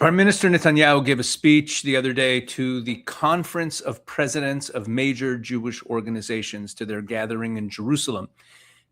Prime Minister Netanyahu gave a speech the other day to the Conference of Presidents of Major Jewish Organizations to their gathering in Jerusalem.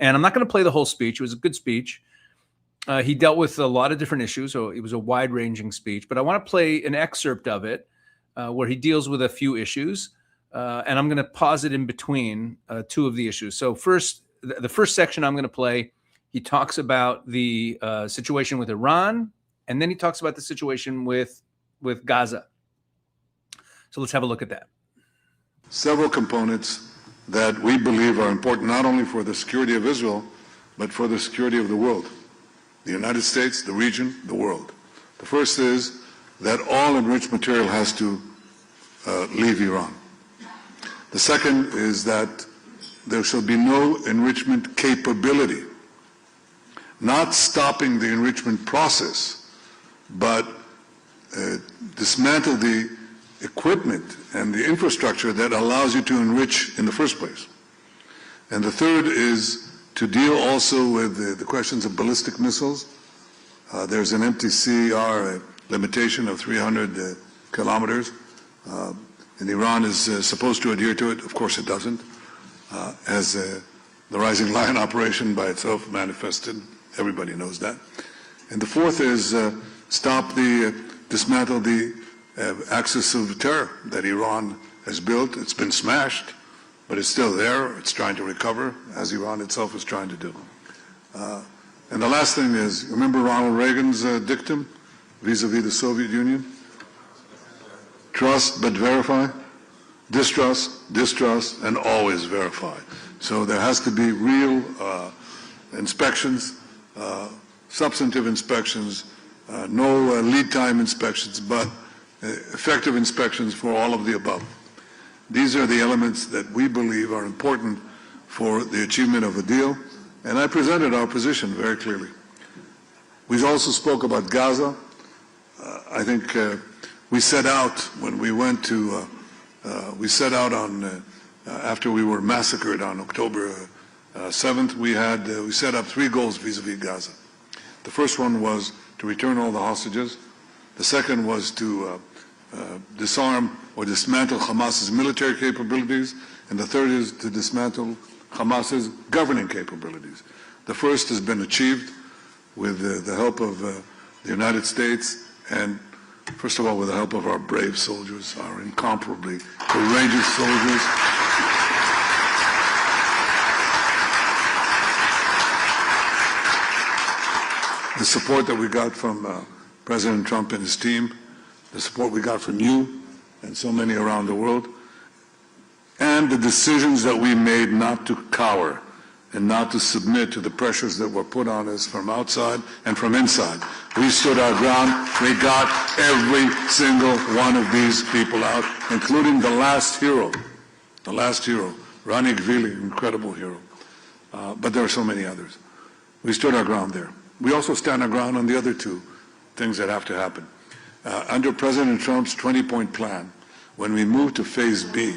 And I'm not going to play the whole speech. It was a good speech. He dealt with a lot of different issues, so it was a wide-ranging speech. But I want to play an excerpt of it where he deals with a few issues. And I'm going to pause it in between two of the issues. So first, the first section I'm going to play, he talks about the situation with Iran, and then he talks about the situation with Gaza. So let's have a look at that. Several components that we believe are important not only for the security of Israel, but for the security of the world. The United States, the region, the world. The first is that all enriched material has to leave Iran. The second is that there shall be no enrichment capability, not stopping the enrichment process, but dismantle the equipment and the infrastructure that allows you to enrich in the first place. And the third is to deal also with the questions of ballistic missiles. There's an MTCR limitation of 300 kilometers, and Iran is supposed to adhere to it. Of course it doesn't, as the Rising Lion operation by itself manifested. Everybody knows that. And the fourth is dismantle the axis of terror that Iran has built. It's been smashed, but it's still there. It's trying to recover, as Iran itself is trying to do. And the last thing is, remember Ronald Reagan's dictum vis-a-vis the Soviet Union? Trust but verify, distrust, distrust, and always verify. So there has to be real inspections, substantive inspections, no lead time inspections, but effective inspections for all of the above. These are the elements that we believe are important for the achievement of a deal, and I presented our position very clearly. We also spoke about Gaza. I think we set out when we went to, after we were massacred on October 7th, we set up three goals vis-a-vis Gaza. The first one was to return all the hostages. The second was to disarm or dismantle Hamas's military capabilities. And the third is to dismantle Hamas's governing capabilities. The first has been achieved with the help of the United States and, first of all, with the help of our brave soldiers, our incomparably courageous soldiers. The support that we got from President Trump and his team, the support we got from you and so many around the world, and the decisions that we made not to cower and not to submit to the pressures that were put on us from outside and from inside. We stood our ground. We got every single one of these people out, including the last hero, Rani Gvili, incredible hero. But there are so many others. We stood our ground there. We also stand our ground on the other two things that have to happen. Under President Trump's 20-point plan, when we move to Phase B,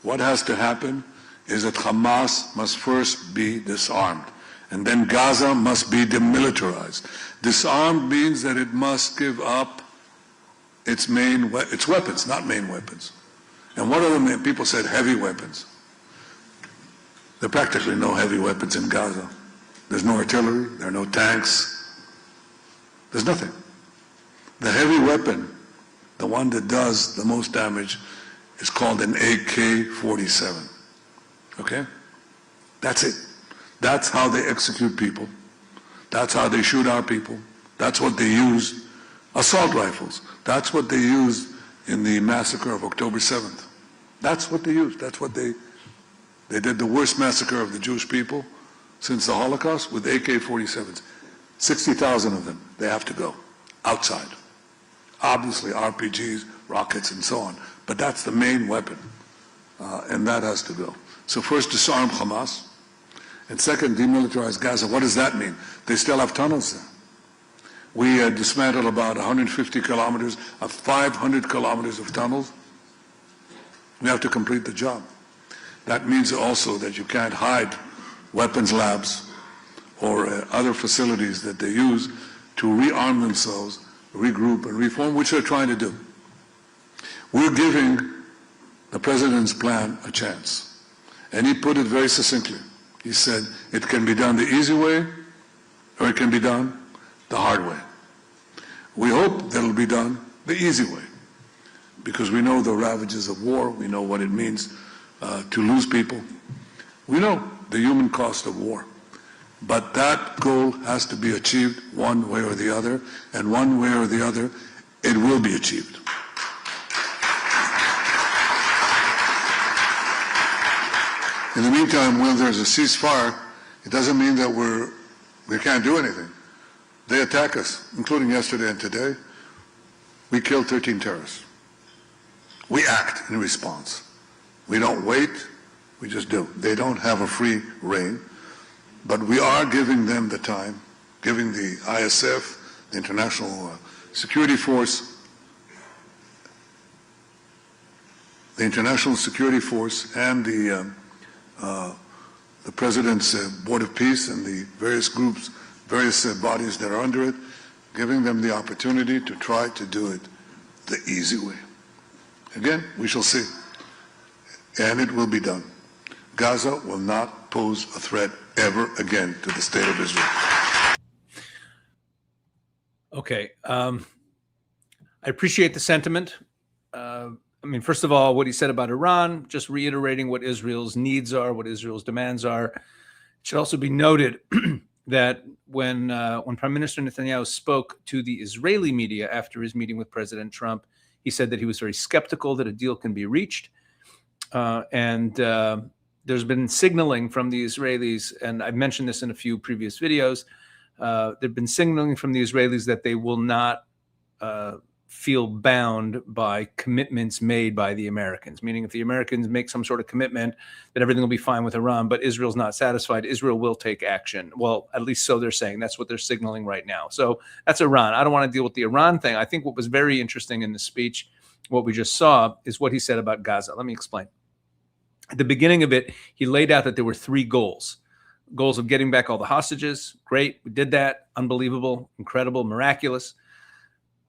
what has to happen is that Hamas must first be disarmed, and then Gaza must be demilitarized. Disarmed means that it must give up its weapons, not main weapons. And what are the main? People said heavy weapons. There are practically no heavy weapons in Gaza. There's no artillery, there are no tanks, there's nothing. The heavy weapon, the one that does the most damage, is called an AK-47. Okay? That's it. That's how they execute people. That's how they shoot our people. That's what they use. Assault rifles. That's what they used in the massacre of October 7th. That's what they used. That's what they did the worst massacre of the Jewish people since the Holocaust with AK-47s. 60,000 of them. They have to go outside. Obviously RPGs, rockets, and so on. But that's the main weapon. And that has to go. So first, disarm Hamas. And second, demilitarize Gaza. What does that mean? They still have tunnels there. We dismantled about 150 kilometers of 500 kilometers of tunnels. We have to complete the job. That means also that you can't hide weapons labs or other facilities that they use to rearm themselves regroup, and reform, which they're trying to do. We're giving the president's plan a chance. And he put it very succinctly. He said, it can be done the easy way, or it can be done the hard way. We hope that it'll be done the easy way, because we know the ravages of war. We know what it means to lose people. We know the human cost of war. But that goal has to be achieved one way or the other, and one way or the other, it will be achieved. In the meantime, when there's a ceasefire, it doesn't mean that we can't do anything. They attack us, including yesterday and today. We killed 13 terrorists. We act in response. We don't wait, we just do. They don't have a free rein, but we are giving them the time, giving the ISF, the International Security Force, and the President's Board of Peace and the various groups, various bodies that are under it, giving them the opportunity to try to do it the easy way. Again, we shall see. And it will be done. Gaza will not pose a threat ever again to the state of Israel. Okay. I appreciate the sentiment. First of all, what he said about Iran, just reiterating what Israel's needs are, what Israel's demands are. It should also be noted that when Prime Minister Netanyahu spoke to the Israeli media after his meeting with President Trump, he said that he was very skeptical that a deal can be reached. And there's been signaling from the Israelis, and I've mentioned this in a few previous videos, there've been signaling from the Israelis that they will not feel bound by commitments made by the Americans, meaning if the Americans make some sort of commitment that everything will be fine with Iran, but Israel's not satisfied, Israel will take action. Well, at least so they're saying. That's what they're signaling right now. So that's Iran. I don't want to deal with the Iran thing. I think what was very interesting in the speech, what we just saw, is what he said about Gaza. Let me explain. At the beginning of it, he laid out that there were three goals. Goals of getting back all the hostages. Great. We did that. Unbelievable, incredible, miraculous.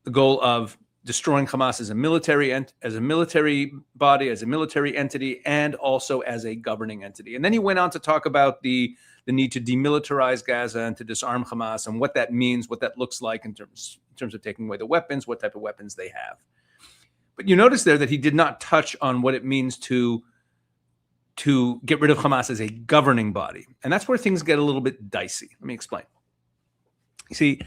The goal of destroying Hamas as a military body, as a military entity, and also as a governing entity. And then he went on to talk about the need to demilitarize Gaza and to disarm Hamas and what that means, what that looks like in terms of taking away the weapons, what type of weapons they have. But you notice there that he did not touch on what it means to get rid of Hamas as a governing body. And that's where things get a little bit dicey. Let me explain. You see,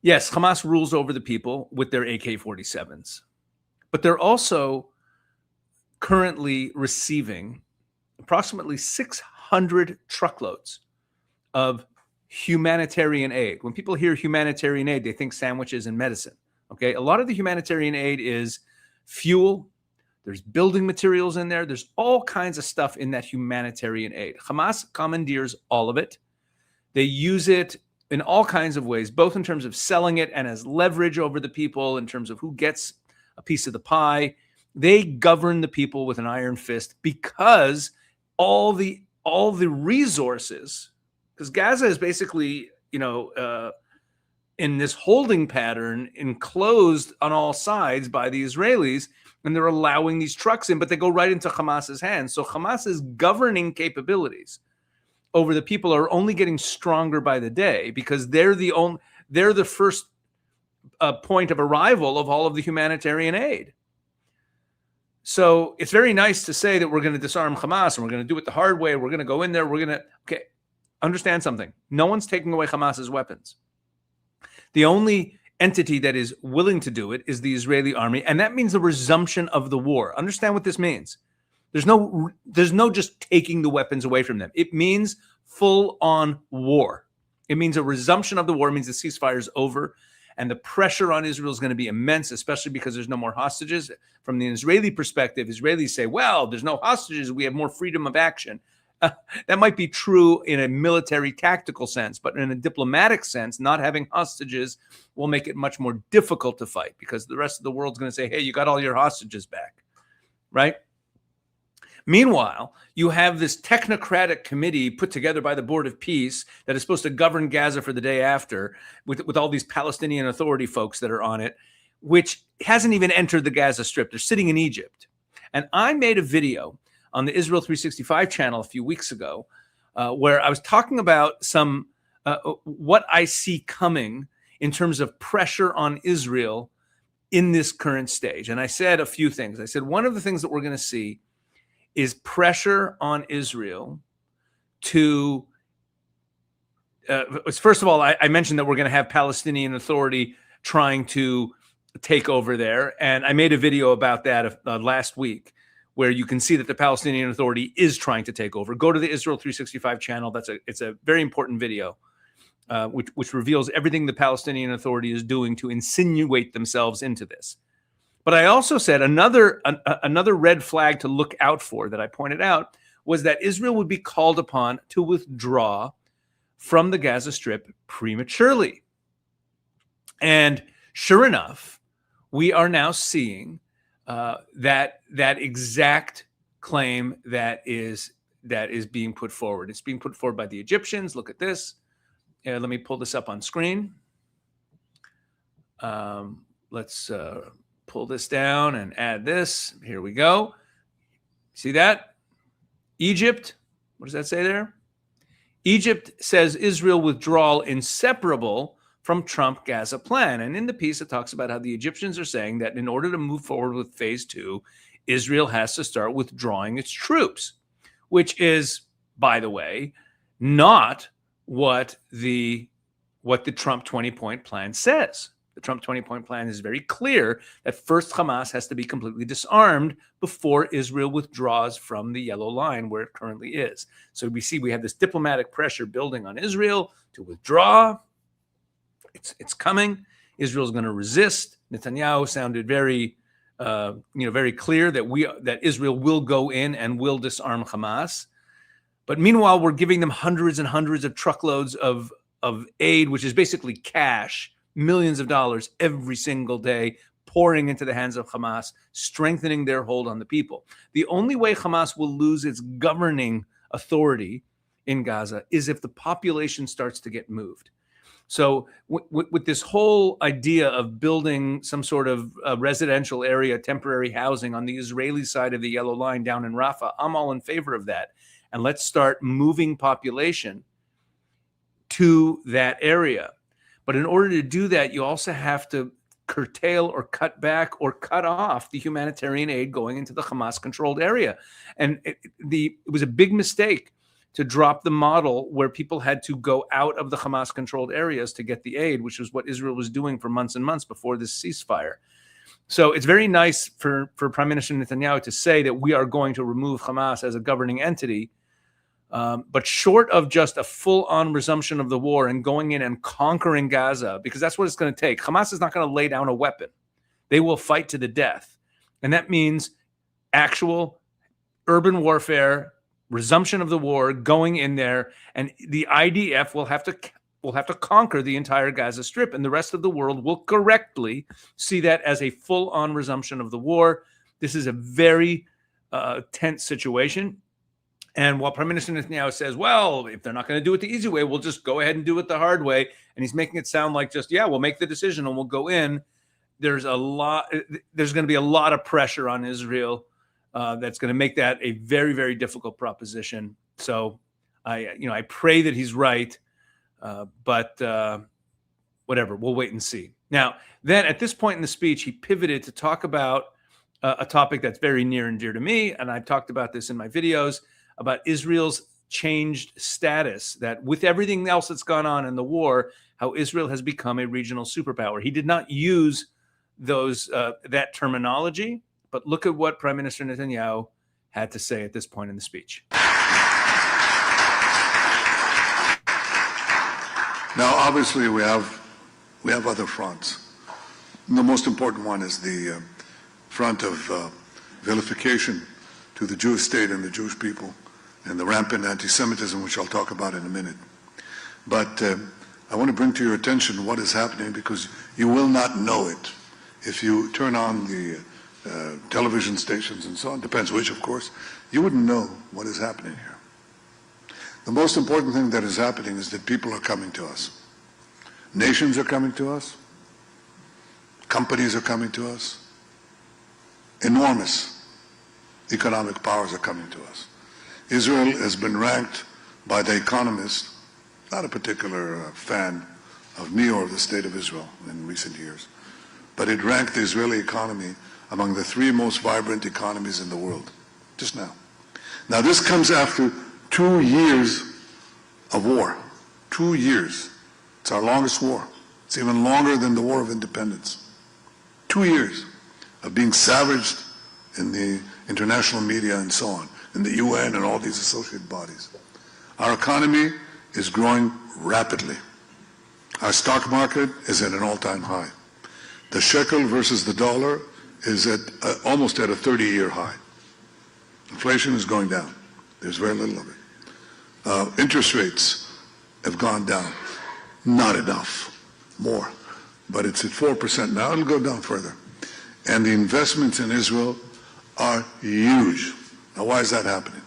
yes, Hamas rules over the people with their AK-47s, but they're also currently receiving approximately 600 truckloads of humanitarian aid. When people hear humanitarian aid, they think sandwiches and medicine. Okay, a lot of the humanitarian aid is fuel. There's building materials in there. There's all kinds of stuff in that humanitarian aid. Hamas commandeers all of it. They use it in all kinds of ways, both in terms of selling it and as leverage over the people, in terms of who gets a piece of the pie. They govern the people with an iron fist because all the resources, because Gaza is basically, in this holding pattern, enclosed on all sides by the Israelis, and they're allowing these trucks in, but they go right into Hamas's hands. So Hamas's governing capabilities over the people are only getting stronger by the day because they're the first point of arrival of all of the humanitarian aid. So it's very nice to say that we're going to disarm Hamas and we're going to do it the hard way. We're going to go in there. Okay, understand something. No one's taking away Hamas's weapons. The only entity that is willing to do it is the Israeli army, and that means the resumption of the war. Understand what this means. There's no just taking the weapons away from them. It means full-on war. It means a resumption of the war. It means the ceasefire is over, and the pressure on Israel is going to be immense, especially because there's no more hostages. From the Israeli perspective, Israelis say, well, there's no hostages. We have more freedom of action. That might be true in a military tactical sense, but in a diplomatic sense, not having hostages will make it much more difficult to fight because the rest of the world's going to say, hey, you got all your hostages back, right? Meanwhile, you have this technocratic committee put together by the Board of Peace that is supposed to govern Gaza for the day after, with all these Palestinian Authority folks that are on it, which hasn't even entered the Gaza Strip. They're sitting in Egypt. And I made a video on the Israel 365 channel a few weeks ago where I was talking about some what I see coming in terms of pressure on Israel in this current stage. And I said a few things. I said one of the things that we're going to see is pressure on Israel to, first of all, I mentioned that we're going to have Palestinian Authority trying to take over there. And I made a video about that last week, where you can see that the Palestinian Authority is trying to take over. Go to the Israel 365 channel. It's a very important video, which reveals everything the Palestinian Authority is doing to insinuate themselves into this. But I also said another red flag to look out for that I pointed out was that Israel would be called upon to withdraw from the Gaza Strip prematurely. And sure enough, we are now seeing that exact claim that is being put forward. It's being put forward by the Egyptians. Look at this. Let me pull this up on screen. Let's pull this down and add this. Here we go. See that? Egypt. What does that say there? Egypt says Israel withdrawal inseparable from Trump Gaza plan. And in the piece, it talks about how the Egyptians are saying that in order to move forward with phase 2, Israel has to start withdrawing its troops, which is, by the way, not what the Trump 20-point plan says. The Trump 20-point plan is very clear that first Hamas has to be completely disarmed before Israel withdraws from the yellow line where it currently is. So we have this diplomatic pressure building on Israel to withdraw. It's coming. Israel's going to resist. Netanyahu sounded very clear that Israel will go in and will disarm Hamas. But meanwhile, we're giving them hundreds and hundreds of truckloads of aid, which is basically cash, millions of dollars every single day, pouring into the hands of Hamas, strengthening their hold on the people. The only way Hamas will lose its governing authority in Gaza is if the population starts to get moved. So with this whole idea of building some sort of residential area, temporary housing on the Israeli side of the yellow line down in Rafah, I'm all in favor of that. And let's start moving population to that area. But in order to do that, you also have to curtail or cut back or cut off the humanitarian aid going into the Hamas-controlled area. And it was a big mistake to drop the model where people had to go out of the Hamas-controlled areas to get the aid, which was what Israel was doing for months and months before this ceasefire. So it's very nice for Prime Minister Netanyahu to say that we are going to remove Hamas as a governing entity. But short of just a full-on resumption of the war and going in and conquering Gaza, because that's what it's going to take. Hamas is not going to lay down a weapon. They will fight to the death. And that means actual urban warfare, resumption of the war, going in there, and the IDF will have to conquer the entire Gaza Strip, and the rest of the world will correctly see that as a full-on resumption of the war. This is a very tense situation. And while Prime Minister Netanyahu says, well, if they're not going to do it the easy way, we'll just go ahead and do it the hard way. And he's making it sound like just, we'll make the decision and we'll go in. There's going to be a lot of pressure on Israel that's going to make that a very, very difficult proposition. So I pray that he's right, but whatever, we'll wait and see. Now, then at this point in the speech, he pivoted to talk about a topic that's very near and dear to me. And I've talked about this in my videos, about Israel's changed status, that with everything else that's gone on in the war, how Israel has become a regional superpower. He did not use that terminology, but look at what Prime Minister Netanyahu had to say at this point in the speech. Now, obviously, we have other fronts. The most important one is the front of vilification to the Jewish state and the Jewish people, and the rampant anti-Semitism, which I'll talk about in a minute. But I want to bring to your attention what is happening, because you will not know it if you turn on the television stations and so on, depends which, of course, you wouldn't know what is happening here. The most important thing that is happening is that people are coming to us. Nations are coming to us. Companies are coming to us. Enormous economic powers are coming to us. Israel has been ranked by The Economist, not a particular fan of me or of the State of Israel in recent years, but it ranked the Israeli economy among the 3 most vibrant economies in the world, just now. Now this comes after 2 years of war. 2 years. It's our longest war. It's even longer than the War of Independence. 2 years of being savaged in the international media and so on, in the UN and all these associated bodies. Our economy is growing rapidly. Our stock market is at an all-time high. The shekel versus the dollar is at almost at a 30-year high. Inflation is going down. There's very little of it. Interest rates have gone down. Not enough. More. But it's at 4% now. It'll go down further. And the investments in Israel are huge. Now, why is that happening?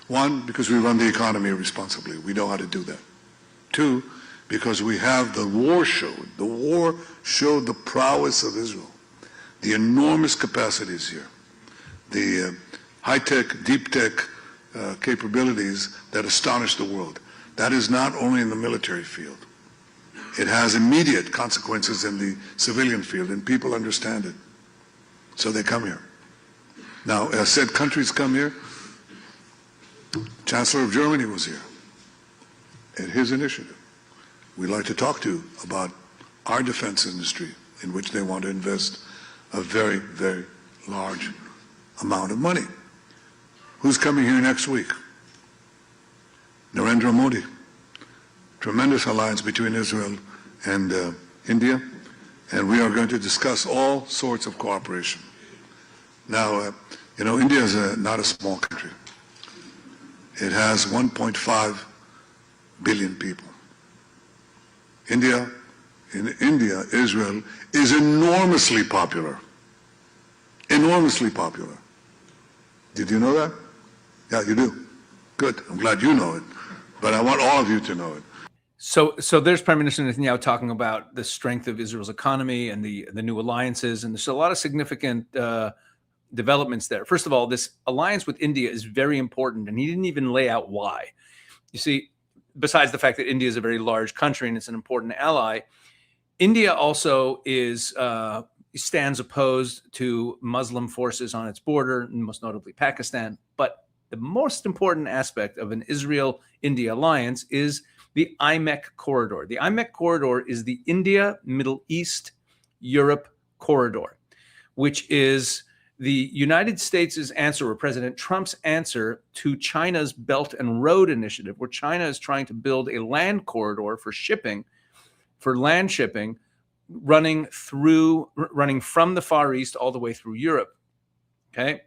1, because we run the economy responsibly. We know how to do that. 2, because we have the war showed the prowess of Israel, the enormous capacities here, the high-tech, deep-tech capabilities that astonish the world. That is not only in the military field. It has immediate consequences in the civilian field, and people understand it. So they come here. Now, as said, countries come here. Chancellor of Germany was here at his initiative. We'd like to talk to about our defense industry, in which they want to invest a very, very large amount of money. Who's coming here next week? Narendra Modi. Tremendous alliance between Israel and India, and we are going to discuss all sorts of cooperation. Now, India is not a small country. It has 1.5 billion people. In India, Israel is enormously popular. Enormously popular. Did you know that? Yeah, you do. Good. I'm glad you know it. But I want all of you to know it. So there's Prime Minister Netanyahu talking about the strength of Israel's economy and the new alliances, and there's a lot of significant developments there. First of all, this alliance with India is very important, and he didn't even lay out why. You see, besides the fact that India is a very large country and it's an important ally, India also stands opposed to Muslim forces on its border, most notably Pakistan. But the most important aspect of an Israel-India alliance is the IMEC corridor. The IMEC corridor is the India, Middle East, Europe corridor, which is the United States' answer, or President Trump's answer, to China's Belt and Road Initiative, where China is trying to build a land corridor for shipping, for land shipping, running from the Far East all the way through Europe. Okay,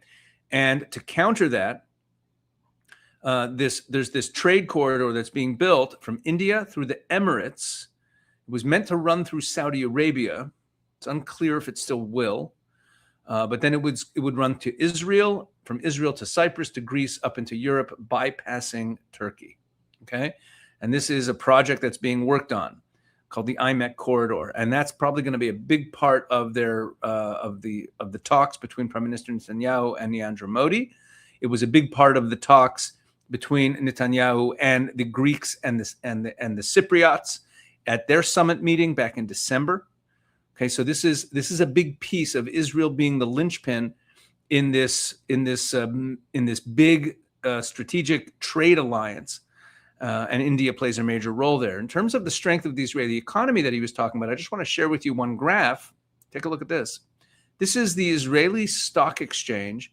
and to counter that, there's this trade corridor that's being built from India through the Emirates. It was meant to run through Saudi Arabia. It's unclear if it still will. But then it would run to Israel, from Israel to Cyprus to Greece, up into Europe, bypassing Turkey. Okay, and this is a project that's being worked on, called the IMEC corridor, and that's probably going to be a big part of their of the talks between Prime Minister Netanyahu and Narendra Modi. It was a big part of the talks between Netanyahu and the Greeks and the Cypriots at their summit meeting back in December. Okay, so this is a big piece of Israel being the linchpin in this big strategic trade alliance, and India plays a major role there. In terms of the strength of the Israeli economy that he was talking about, I just want to share with you one graph. Take a look at this. This is the Israeli stock exchange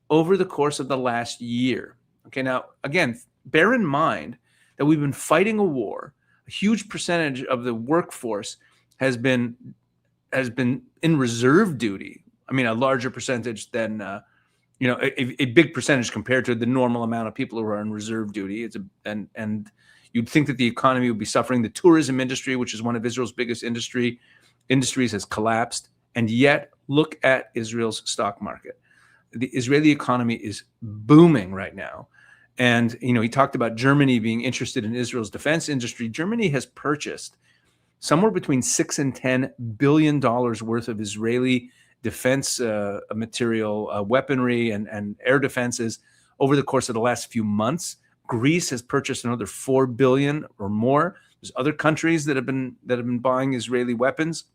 over the course of the last year. Okay, now again, bear in mind that we've been fighting a war. A huge percentage of the workforce has been in reserve duty. I mean, a larger percentage than, a big percentage compared to the normal amount of people who are on reserve duty. And you'd think that the economy would be suffering. The tourism industry, which is one of Israel's biggest industries, has collapsed. And yet Look at Israel's stock market. The Israeli economy is booming right now. And, he talked about Germany being interested in Israel's defense industry. Germany has purchased somewhere between $6 and $10 billion worth of Israeli defense material, weaponry, and air defenses over the course of the last few months. Greece has purchased another $4 billion or more. There's other countries that have been buying Israeli weapons,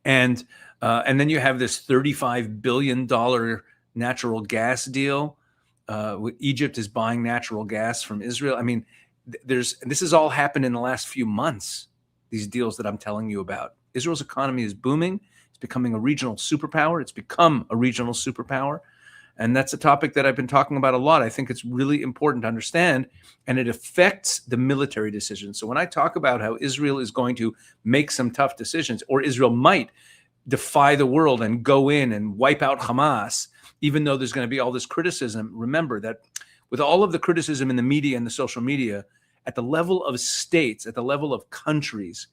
and then you have this $35 billion natural gas deal. Egypt is buying natural gas from Israel. I mean, this has all happened in the last few months. These deals that I'm telling you about. Israel's economy is booming. It's becoming a regional superpower. It's become a regional superpower. And that's a topic that I've been talking about a lot. I think it's really important to understand, and it affects the military decisions. So when I talk about how Israel is going to make some tough decisions, or Israel might defy the world and go in and wipe out Hamas, even though there's going to be all this criticism, remember that with all of the criticism in the media and the social media, at the level of states, at the level of countries,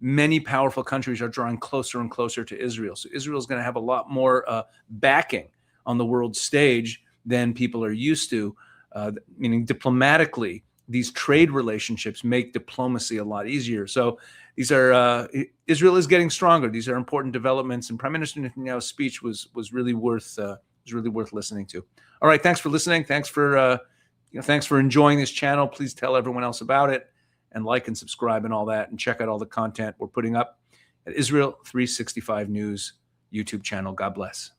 many powerful countries are drawing closer and closer to Israel. So Israel is going to have a lot more backing on the world stage than people are used to, meaning diplomatically, these trade relationships make diplomacy a lot easier. So these are Israel is getting stronger. These are important developments, and Prime Minister Netanyahu's speech was really worth listening to. All right, thanks for listening. Thanks for enjoying this channel. Please tell everyone else about it, and like and subscribe and all that, and check out all the content we're putting up at Israel 365 News YouTube channel. God bless.